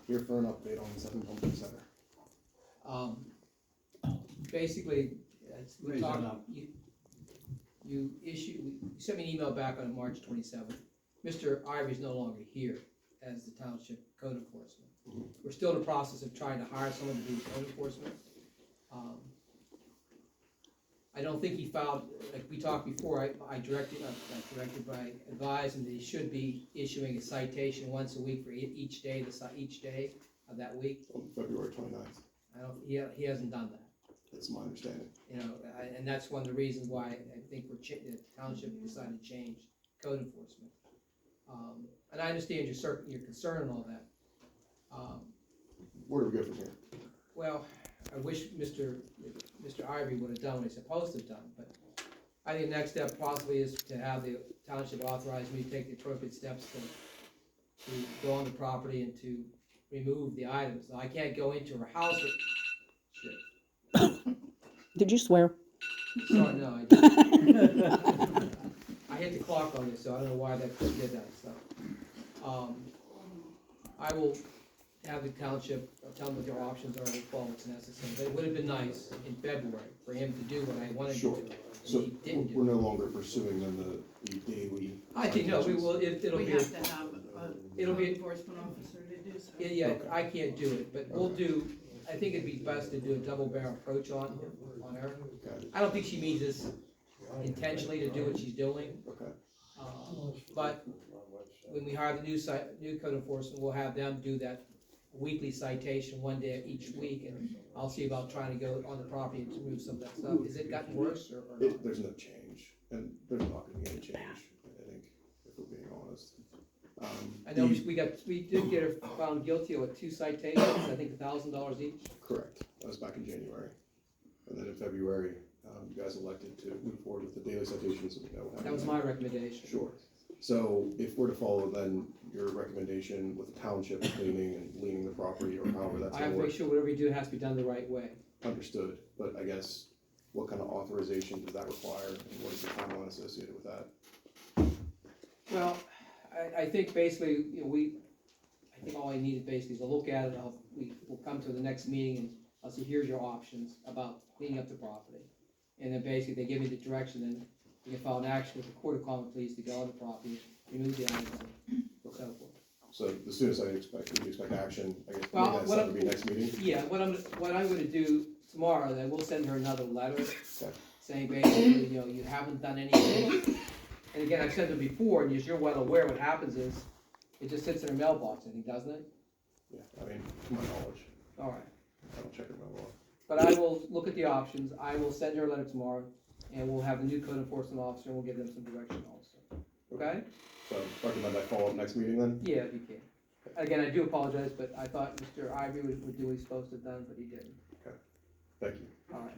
Here for an update on the 7 Pumpkin Center. Basically, as we Raise it talked, up. you sent me an email back on March 27th. Mr. Ivory's no longer here as the township code enforcement. We're still in the process of trying to hire someone to do code enforcement. I don't think he filed, like we talked before, I advised him that he should be issuing a citation once a week for each day of that week. On February 29th. He hasn't done that. That's my understanding. You know, and that's one of the reasons why I think the township decided to change code enforcement. And I understand your concern and all that. Where do we go from here? Well, I wish Mr. Ivory would have done what he's supposed to have done, but I think the next step possibly is to have the township authorize me to take the appropriate steps to go on the property and to remove the items. Now, I can't go into her house or, shit. Did you swear? Sorry, no, I didn't. I hit the clock on this, so I don't know why that did that, so. I will have the township, tell them what their options are and follow what's necessary. But it would have been nice in February for him to do what I wanted Sure. to do. So And he didn't we're do it. no longer pursuing then the daily. I think, no, we citations? will, it'll We be, have to have a it'll code be- enforcement officer to do so. yeah, Okay. I can't do it, but we'll do, I think it'd be best to do a double barrel approach on her. Got it. I don't think she means this intentionally to do what she's doing. Okay. But when we hire the new code enforcement, we'll have them do that weekly citation, one day each week, and I'll see about trying to go on the property and to remove some of that stuff. Has it gotten worse or not? There's no change, and there's not going to be any change, I think, if we're being honest. I know we did get her found guilty of 2 citations, I think $1,000 each. Correct. That was back in January. And then in February, you guys elected to move forward with the daily citations. So we know what That was happened. my recommendation. Sure. So if we're to follow then your recommendation with the township cleaning and leaning the property or however that's I gonna have to work, make sure whatever you do has to be done the right way. understood. But I guess, what kind of authorization does that require and what is the timeline associated with that? Well, I think basically, you know, I think all I need is basically is a look at it, we'll come to the next meeting and I'll say, here's your options about cleaning up the property. And then basically they give me the direction, and you can file an action with the court of common pleas to go on the property, remove the items, and so forth. So the soonest I expect, we expect action, I guess, Well, maybe that's what not gonna be next meeting? Yeah, what I'm gonna do tomorrow, then we'll send her another letter Okay. saying basically, you know, you haven't done anything. And again, I've said it before, and you're well aware, what happens is, it just sits in her mailbox, I think, doesn't it? Yeah, I mean, to my knowledge, All right. I don't check it my law. But I will look at the options, I will send her a letter tomorrow, and we'll have the new code enforcement officer, and we'll give them some direction also. Okay? So recommend I follow up next meeting then? Yeah, if you can. Again, I do apologize, but I thought Mr. Ivory would do what he's supposed to have done, but he didn't. Thank you. All right.